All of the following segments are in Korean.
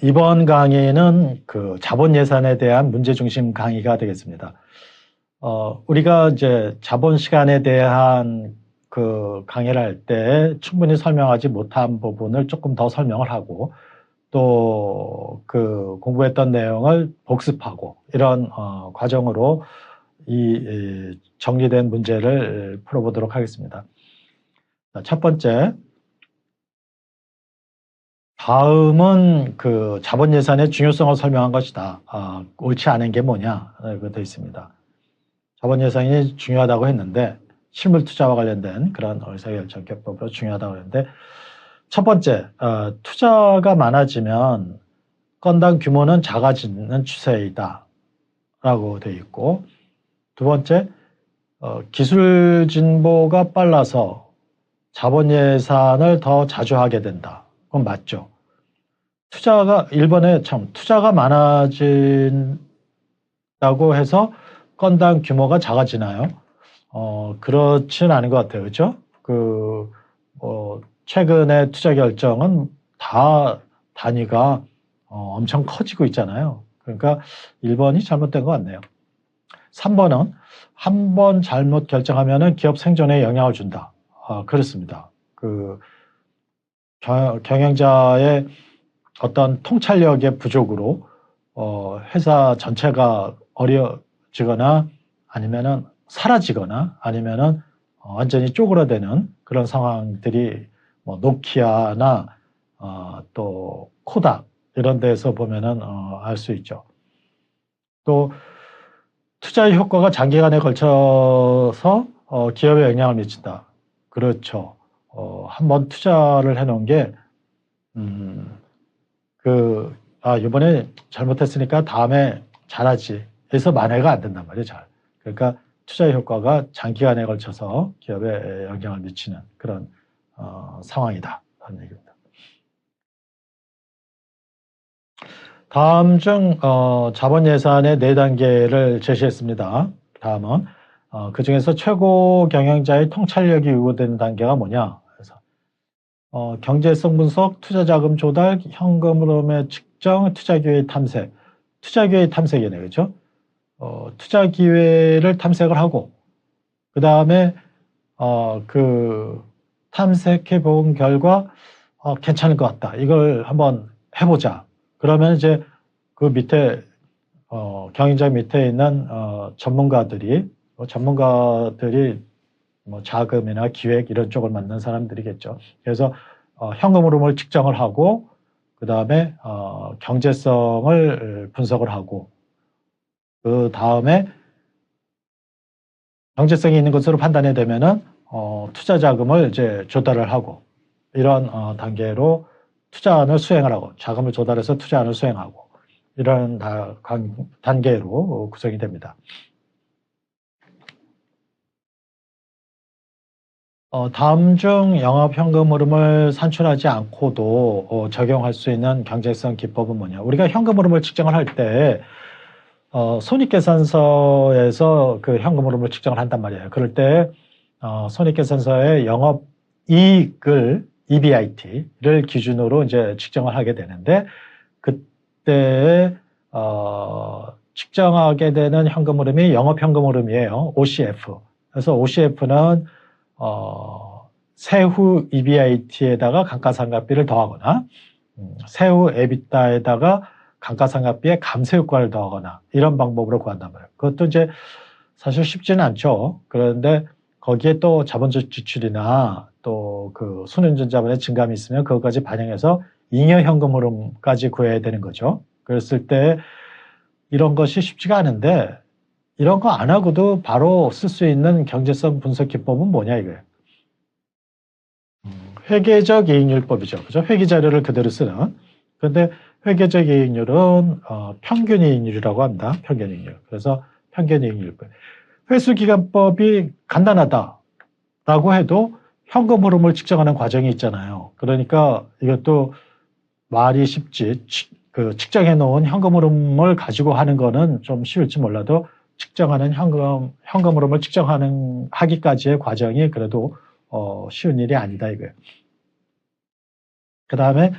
이번 강의는 그 자본 예산에 대한 문제 중심 강의가 되겠습니다. 우리가 이제 자본 시간에 대한 그 강의를 할 때 충분히 설명하지 못한 부분을 조금 더 설명을 하고 또 그 공부했던 내용을 복습하고 이런 과정으로 이 정리된 문제를 풀어보도록 하겠습니다. 첫 번째, 다음은 그 자본 예산의 중요성을 설명한 것이다. 옳지 않은 게 뭐냐? 그 되어 있습니다. 자본 예산이 중요하다고 했는데 실물 투자와 관련된 그런 의사결정 기법으로 중요하다고 했는데 첫 번째, 투자가 많아지면 건당 규모는 작아지는 추세이다 라고 되어 있고, 두 번째, 기술 진보가 빨라서 자본 예산을 더 자주 하게 된다. 그건 맞죠. 일본에 참 투자가 많아진다고 해서 건당 규모가 작아지나요? 그렇진 않은 것 같아요. 그렇죠? 최근에 투자 결정은 다 단위가 엄청 커지고 있잖아요. 그러니까 1번이 잘못된 것 같네요. 3번은 한 번 잘못 결정하면 기업 생존에 영향을 준다. 그렇습니다. 경영자의 어떤 통찰력의 부족으로 회사 전체가 어려지거나 아니면은 사라지거나 아니면은 완전히 쪼그라드는 그런 상황들이 뭐 노키아나 또 코닥 이런 데서 보면은 알 수 있죠. 또 투자의 효과가 장기간에 걸쳐서 기업에 영향을 미친다. 그렇죠. 한번 투자를 해놓은 게 이번에 잘못했으니까 다음에 잘하지 해서 만회가 안 된단 말이에요. 잘. 그러니까 투자의 효과가 장기간에 걸쳐서 기업에 영향을 미치는 그런 상황이다 하는 얘기입니다. 다음 중 자본 예산의 4단계를 제시했습니다. 다음은 그 중에서 최고 경영자의 통찰력이 요구되는 단계가 뭐냐? 그래서 경제성 분석, 투자자금 조달, 현금 흐름의 측정, 투자 기회 탐색. 투자 기회 탐색이네, 그렇죠? 투자 기회를 탐색을 하고 그 다음에 탐색해 본 결과 괜찮을 것 같다. 이걸 한번 해보자. 그러면 이제 그 밑에 경영자 밑에 있는 전문가들이 뭐 자금이나 기획 이런 쪽을 맡는 사람들이겠죠. 그래서 현금 흐름을 측정을 하고 그 다음에 경제성을 분석을 하고 그 다음에 경제성이 있는 것으로 판단이 되면은 투자 자금을 이제 조달을 하고 이런 단계로 투자안을 수행을 하고 자금을 조달해서 투자안을 수행하고 이런 단계로 구성이 됩니다. 다음 중 영업 현금 흐름을 산출하지 않고도 적용할 수 있는 경제성 기법은 뭐냐? 우리가 현금 흐름을 측정을 할 때 손익계산서에서 그 현금 흐름을 측정을 한단 말이에요. 그럴 때 손익계산서의 영업 이익을 EBIT를 기준으로 이제 측정을 하게 되는데 그때 측정하게 되는 현금 흐름이 영업 현금 흐름이에요. OCF. 그래서 OCF는 세후 EBIT에다가 감가상각비를 더하거나 세후 EBITDA에다가 감가상각비의 감세 효과를 더하거나 이런 방법으로 구한단 말이에요. 그것도 이제 사실 쉽지는 않죠. 그런데 거기에 또 자본적 지출이나 또 그 순환전자본의 증감이 있으면 그것까지 반영해서 잉여 현금 흐름까지 구해야 되는 거죠. 그랬을 때 이런 것이 쉽지가 않은데 이런 거 안 하고도 바로 쓸 수 있는 경제성 분석 기법은 뭐냐 이거예요. 회계적 이익률법이죠. 그죠? 회계 자료를 그대로 쓰는. 그런데 회계적 이익률은 평균 이익률이라고 합니다. 평균 이익률. 그래서 평균 이익률법. 회수기간법이 간단하다라고 해도 현금 흐름을 측정하는 과정이 있잖아요. 그러니까 이것도 말이 쉽지. 측정해 놓은 현금 흐름을 가지고 하는 거는 좀 쉬울지 몰라도 측정하는 현금 흐름을 하기까지의 과정이 그래도 쉬운 일이 아니다 이거예요. 그 다음에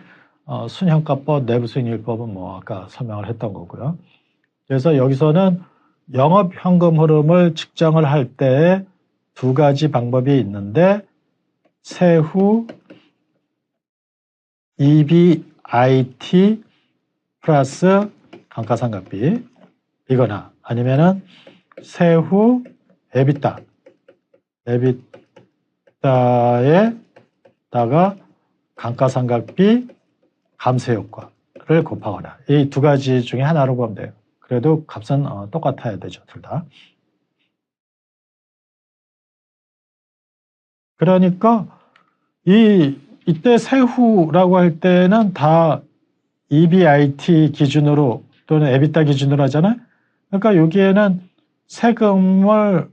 순현가법, 내부수익률법은 뭐 아까 설명을 했던 거고요. 그래서 여기서는 영업 현금 흐름을 측정을 할 때 두 가지 방법이 있는데 세후 EBIT 플러스 감가상각비 이거나 아니면은 세후 에비타에다가 감가상각비 감세효과를 곱하거나 이 두 가지 중에 하나로 보면 돼요. 그래도 값은 똑같아야 되죠, 둘 다. 그러니까 이때 세후라고 할 때는 다 EBIT 기준으로 또는 에비타 기준으로 하잖아요. 그러니까 여기에는 세금을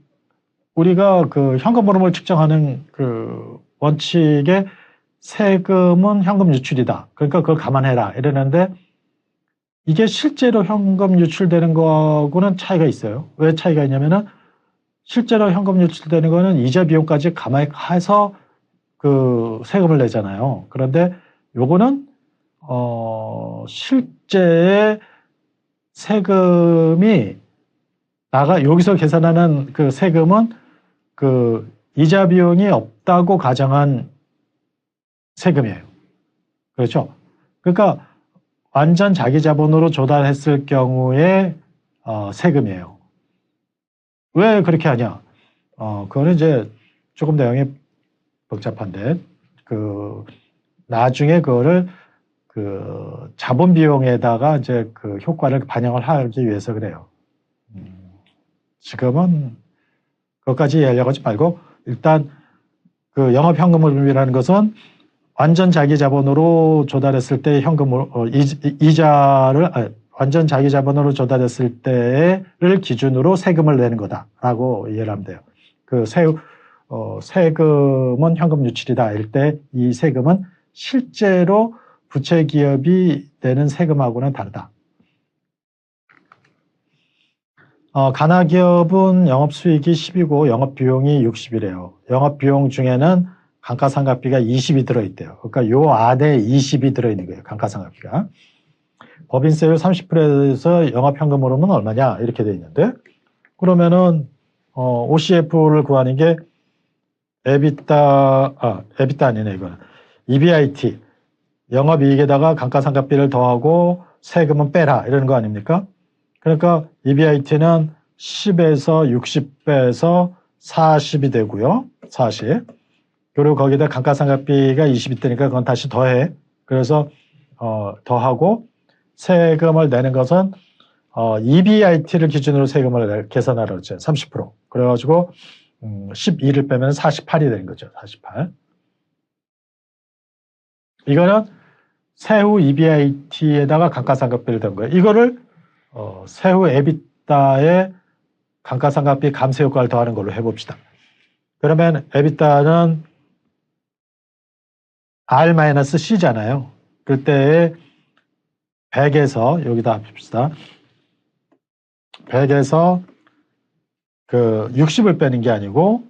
우리가 그 현금 흐름을 측정하는 그 원칙에 세금은 현금 유출이다. 그러니까 그걸 감안해라 이러는데 이게 실제로 현금 유출되는 거하고는 차이가 있어요. 왜 차이가 있냐면은 실제로 현금 유출되는 거는 이자 비용까지 감안해서 그 세금을 내잖아요. 그런데 요거는 실제의 세금이 여기서 계산하는 그 세금은 그 이자 비용이 없다고 가정한 세금이에요. 그렇죠? 그러니까 완전 자기 자본으로 조달했을 경우에 세금이에요. 왜 그렇게 하냐? 그거는 이제 조금 내용이 복잡한데 그 나중에 그거를 그 자본 비용에다가 이제 그 효과를 반영을 하기 위해서 그래요. 지금은 그것까지 이해하려고 하지 말고 일단 그 영업 현금 흐름이라는 것은 완전 자기 자본으로 조달했을 때 현금을 이자를 완전 자기 자본으로 조달했을 때를 기준으로 세금을 내는 거다라고 이해를 하면 돼요. 그 세금은 현금 유출이다 할 때 이 세금은 실제로 부채 기업이 내는 세금하고는 다르다. 가나기업은 영업수익이 10이고 영업비용이 60이래요. 영업비용 중에는 감가상각비가 20이 들어있대요. 그러니까 요 안에 20이 들어있는 거예요. 감가상각비가. 법인세율 30%에서 영업현금 흐름은 얼마냐 이렇게 되어 있는데 그러면은 OCF를 구하는 게 에비타 아니네 이거는 EBIT 영업이익에다가 감가상각비를 더하고 세금은 빼라 이러는 거 아닙니까? 그러니까 EBIT는 10에서 60 빼서 40이 되고요. 40. 그리고 거기다 감가상각비가 20이 되니까 그건 다시 더해. 그래서 더하고 세금을 내는 것은 EBIT를 기준으로 세금을 계산하라고 했죠. 30%. 그래가지고 12를 빼면 48이 되는 거죠. 48. 이거는 세후 EBIT에다가 감가상각비를 댄 거예요. 이거를 세후 에비타에 감가상각비 감세 효과를 더하는 걸로 해봅시다. 그러면 에비타는 R-C잖아요. 그때 100에서 여기다 합시다. 100에서 그 60을 빼는 게 아니고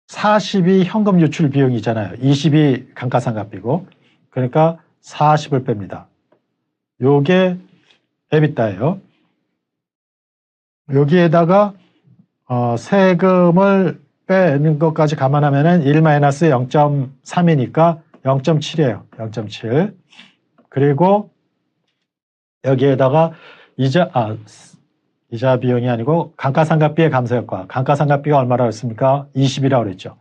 40이 현금 유출 비용이잖아요. 20이 감가상각비고 그러니까 40을 뺍니다. 요게 에비타예요. 여기에다가 세금을 빼는 것까지 감안하면은 1-0.3이니까 0.7이에요. 0.7. 그리고 여기에다가 이자 비용이 아니고 감가상각비의 감세효과. 감가상각비가 얼마라고 했습니까? 20이라고 그랬죠.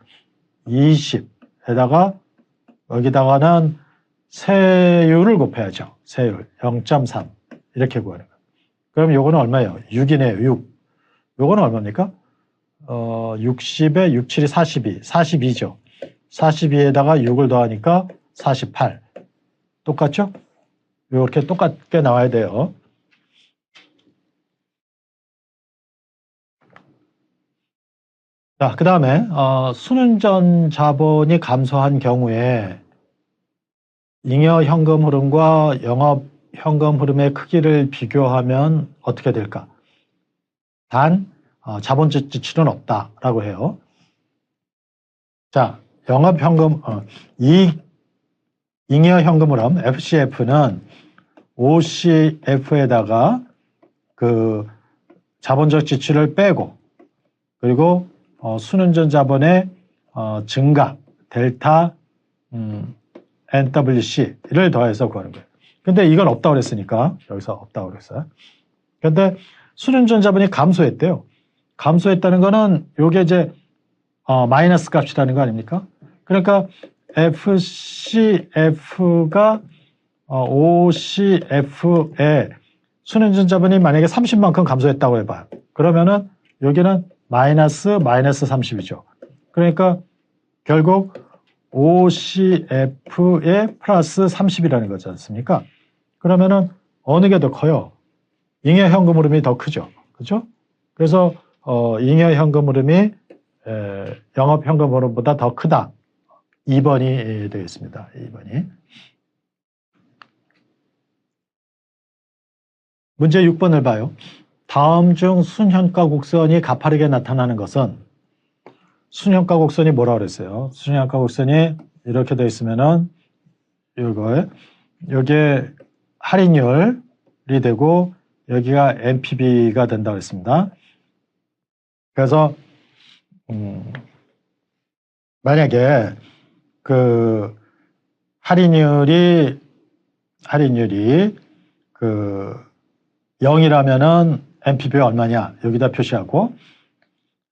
20에다가 여기다가는 세율을 곱해야죠. 세율 0.3 이렇게 구하는 거예요. 그럼 요거는 얼마예요? 6이네요. 6. 요거는 얼마입니까? 60에 6, 7이 42. 42죠. 42에다가 6을 더하니까 48. 똑같죠? 이렇게 똑같게 나와야 돼요. 자, 그 다음에 순운전 자본이 감소한 경우에 잉여 현금 흐름과 영업 현금 흐름의 크기를 비교하면 어떻게 될까? 단 자본적 지출은 없다라고 해요. 자, 영업 현금 잉여 현금 흐름 FCF는 OCF에다가 그 자본적 지출을 빼고 그리고 순운전 자본의 증가 델타 NWC를 더해서 구하는 거예요. 근데 이건 없다고 그랬으니까 여기서 없다고 그랬어요. 근데 순운전 자본이 감소했대요. 감소했다는 거는 요게 이제 마이너스 값이라는 거 아닙니까? 그러니까 FCF가 OCF에 순운전 자본이 만약에 30만큼 감소했다고 해봐요. 그러면은 여기는 마이너스 30이죠. 그러니까 결국 OCF에 플러스 30이라는 거지 않습니까? 그러면은 어느 게 더 커요? 잉여 현금 흐름이 더 크죠. 그죠? 그래서 잉여 현금 흐름이 영업 현금 흐름보다 더 크다. 2번이 되겠습니다. 2번이. 문제 6번을 봐요. 다음 중 순현가 곡선이 가파르게 나타나는 것은 순현가 곡선이 뭐라고 그랬어요? 순현가 곡선이 이렇게 되어 있으면은 여기에 할인율이 되고 여기가 NPV가 된다고 했습니다. 그래서 만약에 그 할인율이 그 0이라면은 NPV가 얼마냐 여기다 표시하고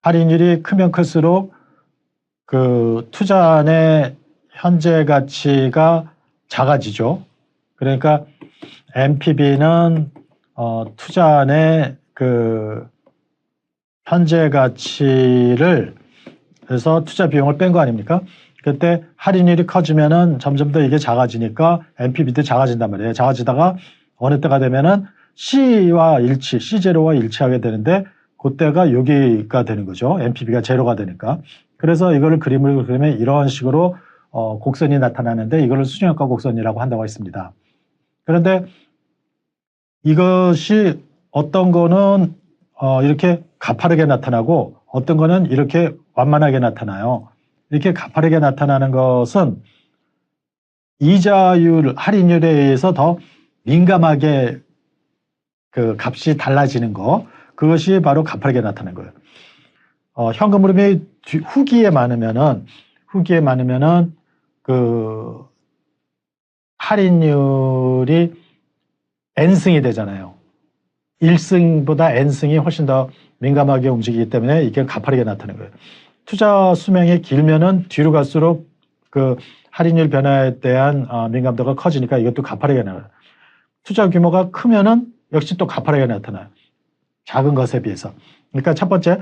할인율이 크면 클수록 그 투자안의 현재 가치가 작아지죠. 그러니까 NPV는 투자안의 그 현재 가치를 해서 투자 비용을 뺀 거 아닙니까? 그때 할인율이 커지면은 점점 더 이게 작아지니까 NPV도 작아진단 말이에요. 작아지다가 어느 때가 되면은 C와 일치, C0와 일치하게 되는데 그때가 여기가 되는 거죠. NPV가 제로가 되니까. 그래서 이거를 그림을 그리면 이런 식으로 곡선이 나타나는데 이거를 순현가 곡선이라고 한다고 했습니다. 그런데 이것이 어떤 거는 이렇게 가파르게 나타나고 어떤 거는 이렇게 완만하게 나타나요. 이렇게 가파르게 나타나는 것은 이자율, 할인율에 의해서 더 민감하게 그 값이 달라지는 거, 그것이 바로 가파르게 나타나는 거예요. 현금 흐름이 후기에 많으면은 그 할인율이 N승이 되잖아요. 1승보다 N승이 훨씬 더 민감하게 움직이기 때문에 이게 가파르게 나타나는 거예요. 투자 수명이 길면은 뒤로 갈수록 그 할인율 변화에 대한 민감도가 커지니까 이것도 가파르게 나와요. 투자 규모가 크면은 역시 또 가파르게 나타나요. 작은 것에 비해서. 그러니까 첫 번째,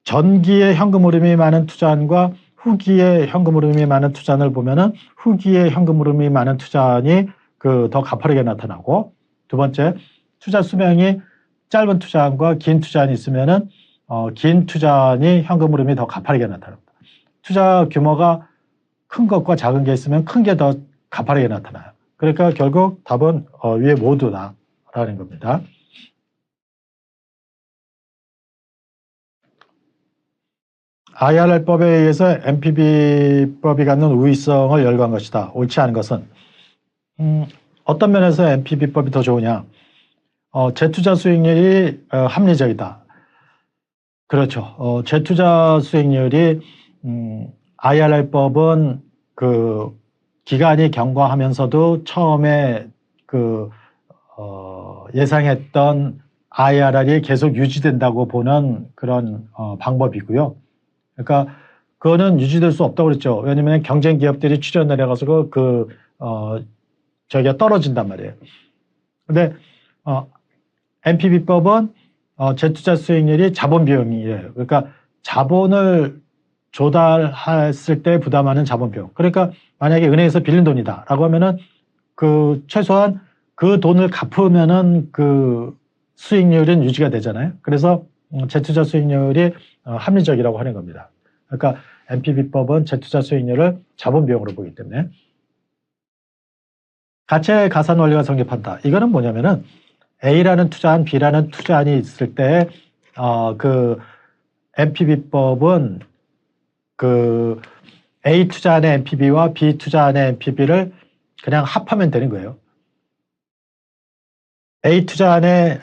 전기에 현금 흐름이 많은 투자안과 후기에 현금 흐름이 많은 투자안을 보면은 후기에 현금 흐름이 많은 투자안이 그 더 가파르게 나타나고, 두 번째, 투자 수명이 짧은 투자안과 긴 투자안이 있으면은 긴 투자안이 현금 흐름이 더 가파르게 나타납니다. 투자 규모가 큰 것과 작은 게 있으면 큰 게 더 가파르게 나타나요. 그러니까 결국 답은 위에 모두다라는 겁니다. IRR법에 의해서 NPV법이 갖는 우위성을 열거한 것이다. 옳지 않은 것은 어떤 면에서 NPV법이 더 좋으냐? 재투자 수익률이 합리적이다. 그렇죠. 재투자 수익률이 IRR법은 그 기간이 경과하면서도 처음에 그 예상했던 IRR이 계속 유지된다고 보는 그런 방법이고요. 그러니까 그거는 유지될 수 없다고 그랬죠. 왜냐하면 경쟁 기업들이 출연을 해가지고 저기가 떨어진단 말이에요. 근데 NPV법은 재투자 수익률이 자본 비용이에요. 그러니까 자본을 조달했을 때 부담하는 자본 비용. 그러니까 만약에 은행에서 빌린 돈이다라고 하면은 그 최소한 그 돈을 갚으면은 그 수익률은 유지가 되잖아요. 그래서 재투자 수익률이 합리적이라고 하는 겁니다. 그러니까 NPV법은 재투자 수익률을 자본 비용으로 보기 때문에. 가치의 가산 원리가 성립한다. 이거는 뭐냐면은 A라는 투자안, B라는 투자안이 있을 때 그 NPV법은 그 A 투자안의 NPV와 B 투자안의 NPV를 그냥 합하면 되는 거예요. A 투자안의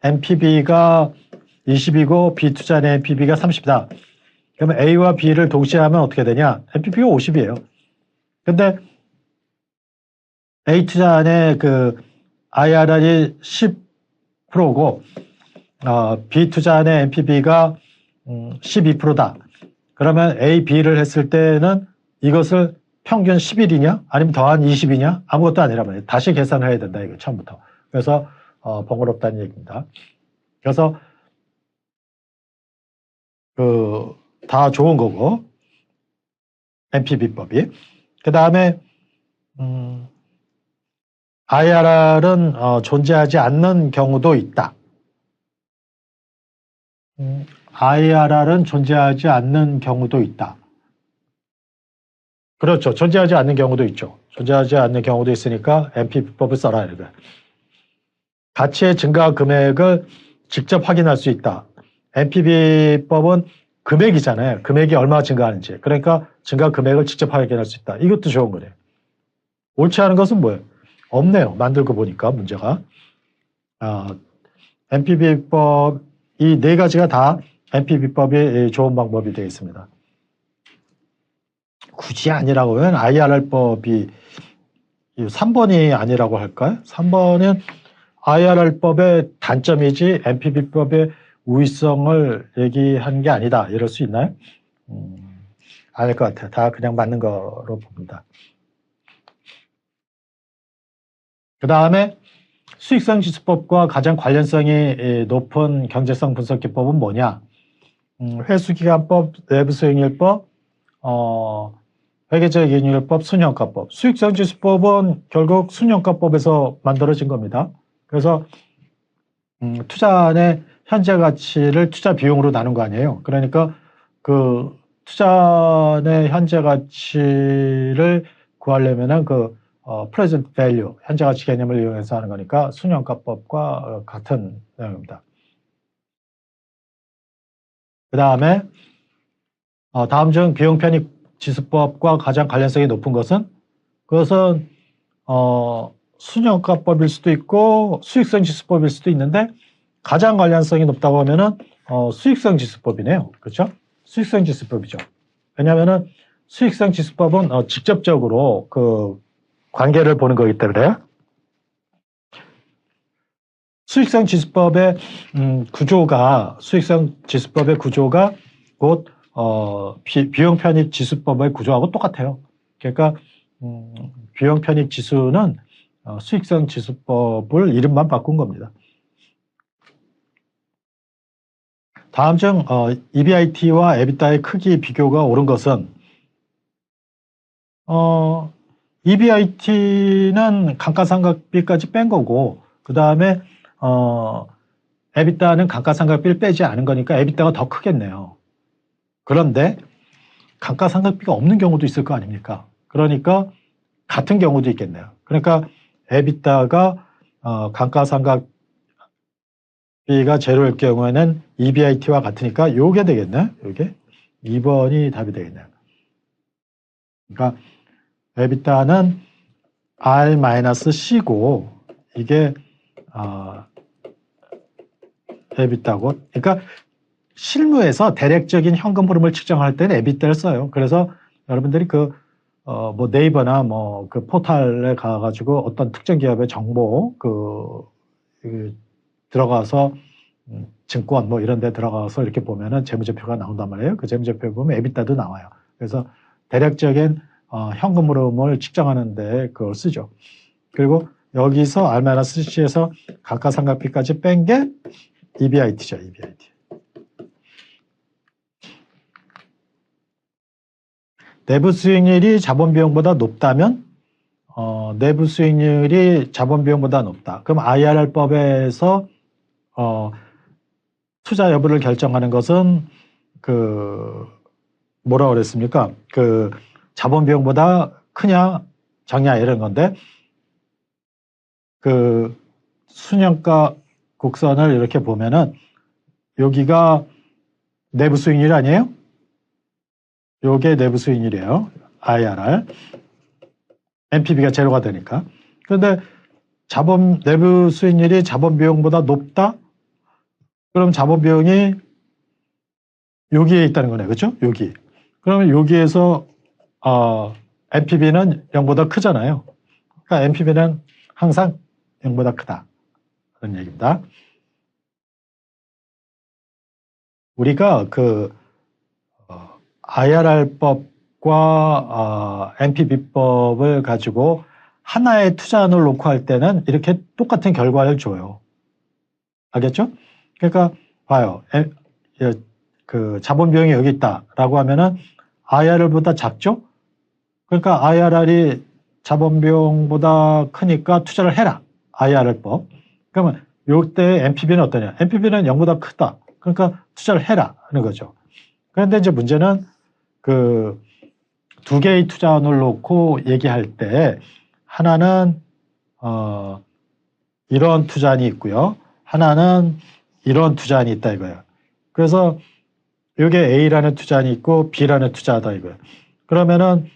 NPV가 20이고 B 투자안의 NPV가 30이다. 그러면 A와 B를 동시에 하면 어떻게 되냐? NPV가 50이에요. 근데 A 투자안의 그 IRR이 10%고 B 투자안의 NPV가 12%다. 그러면 A, B를 했을 때는 이것을 평균 11이냐 아니면 더한 20이냐 아무것도 아니란 말이에요. 다시 계산을 해야 된다 이거 처음부터. 그래서 번거롭다는 얘기입니다. 그래서 다 좋은 거고 NPV법이. 그 다음에 IRR은 존재하지 않는 경우도 있다. IRR은 존재하지 않는 경우도 있다. 그렇죠. 존재하지 않는 경우도 있죠. 존재하지 않는 경우도 있으니까 NPV법을 써라. 이거. 가치의 증가 금액을 직접 확인할 수 있다. NPV법은 금액이잖아요. 금액이 얼마 증가하는지. 그러니까 증가 금액을 직접 확인할 수 있다. 이것도 좋은 거네요. 옳지 않은 것은 뭐예요? 없네요. 만들고 보니까 문제가. NPV법 이 네 가지가 다 NPV법이 좋은 방법이 되어 있습니다. 굳이 아니라고 하면 IRR법이 3번이 아니라고 할까요? 3번은 IRR법의 단점이지 NPV법의 우위성을 얘기한 게 아니다. 이럴 수 있나요? 아닐 것 같아요. 다 그냥 맞는 거로 봅니다. 그 다음에 수익성 지수법과 가장 관련성이 높은 경제성 분석기법은 뭐냐? 회수기간법, 내부수익률법, 회계적 이익률법, 순현가법. 수익성 지수법은 결국 순현가법에서 만들어진 겁니다. 그래서 투자안의 현재 가치를 투자 비용으로 나눈 거 아니에요. 그러니까 그 투자안의 현재 가치를 구하려면은 present value, 현재 가치 개념을 이용해서 하는 거니까 순현가법과 같은 내용입니다. 그 다음에 다음 중 비용 편익 지수법과 가장 관련성이 높은 것은 그것은 순현가법일 수도 있고 수익성 지수법일 수도 있는데 가장 관련성이 높다고 하면은 수익성 지수법이네요. 그렇죠? 수익성 지수법이죠. 왜냐하면은 수익성 지수법은 직접적으로 그 관계를 보는 거기 때문에 수익성 지수법의 구조가 곧 비용 편익 지수법의 구조하고 똑같아요. 그러니까 비용 편익 지수는 수익성 지수법을 이름만 바꾼 겁니다. 다음 중 EBIT와 EBITDA의 크기 비교가 옳은 것은 EBIT는 감가상각비까지 뺀 거고 그 다음에 EBITDA는 감가상각비를 빼지 않은 거니까 EBITDA가 더 크겠네요. 그런데 감가상각비가 없는 경우도 있을 거 아닙니까? 그러니까 같은 경우도 있겠네요. 그러니까 EBITDA가 감가상각비가 제로일 경우에는 EBIT와 같으니까 요게 되겠네. 요게 2번이 답이 되겠네요. 그러니까 EBITDA는 R-C고 이게 EBITDA고 그러니까 실무에서 대략적인 현금 흐름을 측정할 때는 EBITDA를 써요. 그래서 여러분들이 뭐 네이버나 뭐 그 포털에 가가지고 어떤 특정 기업의 정보 들어가서 증권 뭐 이런 데 들어가서 이렇게 보면은 재무제표가 나온단 말이에요. 그 재무제표 보면 EBITDA도 나와요. 그래서 대략적인 현금 흐름을 측정하는데 그걸 쓰죠. 그리고 여기서 R-C에서 감가상각비까지 뺀 게 EBIT죠. EBIT. 내부 수익률이 자본 비용보다 높다면 내부 수익률이 자본 비용보다 높다. 그럼 IRR법에서 투자 여부를 결정하는 것은 뭐라고 그랬습니까? 자본 비용보다 크냐 작냐 이런 건데 순현가 곡선을 이렇게 보면은 여기가 내부 수익률 아니에요? 요게 내부 수익률이에요. IRR. NPV가 제로가 되니까. 그런데 내부 수익률이 자본 비용보다 높다? 그럼 자본 비용이 여기에 있다는 거네. 그렇죠? 여기. 그러면 여기에서 NPV는 0보다 크잖아요. 그러니까 NPV는 항상 0보다 크다. 그런 얘기입니다. 우리가 IRR법과 NPV법을 가지고 하나의 투자안을 놓고 할 때는 이렇게 똑같은 결과를 줘요. 알겠죠? 그러니까 봐요. 자본 비용이 여기 있다라고 하면은 IRR보다 작죠? 그러니까 IRR이 자본 비용보다 크니까 투자를 해라. IRR법. 그러면 요때 NPV는 어떠냐? NPV는 0보다 크다. 그러니까 투자를 해라 하는 거죠. 그런데 이제 문제는 두 개의 투자안을 놓고 얘기할 때 하나는 이런 투자안이 있고요. 하나는 이런 투자안이 있다 이거예요. 그래서 여기에 A라는 투자안이 있고 B라는 투자다 이거예요. 그러면은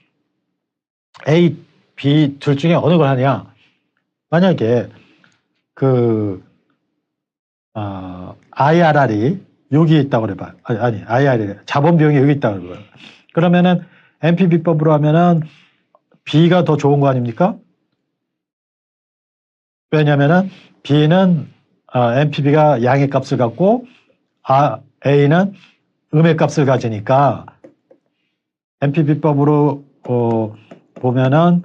A, B 둘 중에 어느 걸 하냐? 만약에 IRR이 여기 있다고 그래봐. 아니, IRR, 자본 비용이 여기 있다고 그래봐. 그러면은 NPV법으로 하면은 B가 더 좋은 거 아닙니까? 왜냐면은 B는 NPV가 양의 값을 갖고 A는 음의 값을 가지니까 NPV법으로 보면은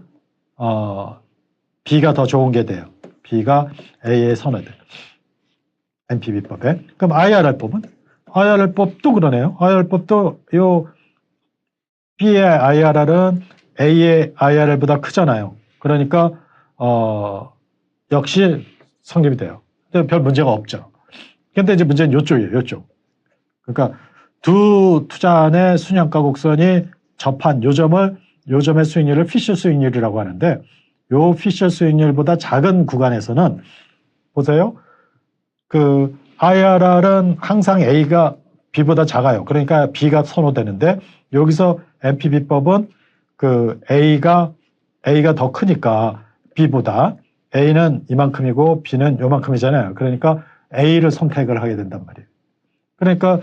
B가 더 좋은 게 돼요. B가 A에 선호돼요. NPV법에. 그럼 IRR법은? IRR법도 그러네요. IRR법도 B의 IRR은 A의 IRR보다 크잖아요. 그러니까 역시 성립이 돼요. 근데 별 문제가 없죠. 근데 이제 문제는 이쪽이에요. 이쪽. 그러니까 두 투자안의 순환가 곡선이 접한 요점의 수익률을 피셔 수익률이라고 하는데 요 피셔 수익률보다 작은 구간에서는 보세요. IRR은 항상 A가 B보다 작아요. 그러니까 B가 선호되는데 여기서 NPV법은 A가 더 크니까 B보다 A는 이만큼이고 B는 요만큼이잖아요. 그러니까 A를 선택을 하게 된단 말이에요. 그러니까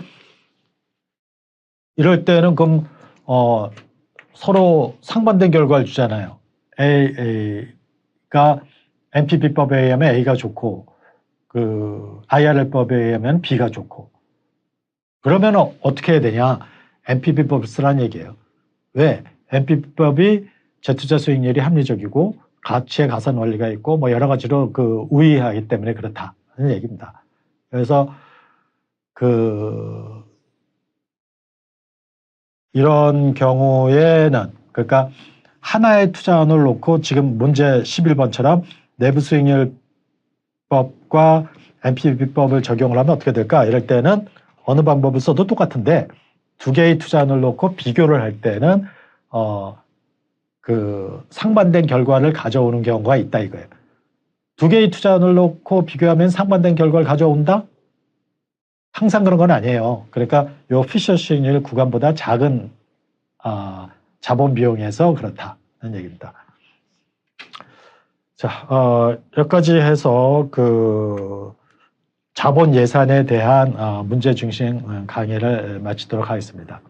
이럴 때는 그럼 서로 상반된 결과를 주잖아요. A가 NPV법에 의하면 A가 좋고 IRR법에 의하면 B가 좋고. 그러면 어떻게 해야 되냐? NPV법을 쓰라는 얘기예요. 왜? NPV법이 재투자 수익률이 합리적이고 가치의 가산 원리가 있고 뭐 여러 가지로 우위하기 때문에 그렇다는 얘기입니다. 그래서 이런 경우에는 그러니까 하나의 투자안을 놓고 지금 문제 11번처럼 내부 수익률법과 NPV법을 적용을 하면 어떻게 될까? 이럴 때는 어느 방법을 써도 똑같은데 두 개의 투자안을 놓고 비교를 할 때는 상반된 결과를 가져오는 경우가 있다 이거예요. 두 개의 투자안을 놓고 비교하면 상반된 결과를 가져온다? 항상 그런 건 아니에요. 그러니까 요 피셔 수익률 구간보다 작은 자본 비용에서 그렇다는 얘기입니다. 자, 여기까지 해서 자본 예산에 대한 문제 중심 강의를 마치도록 하겠습니다.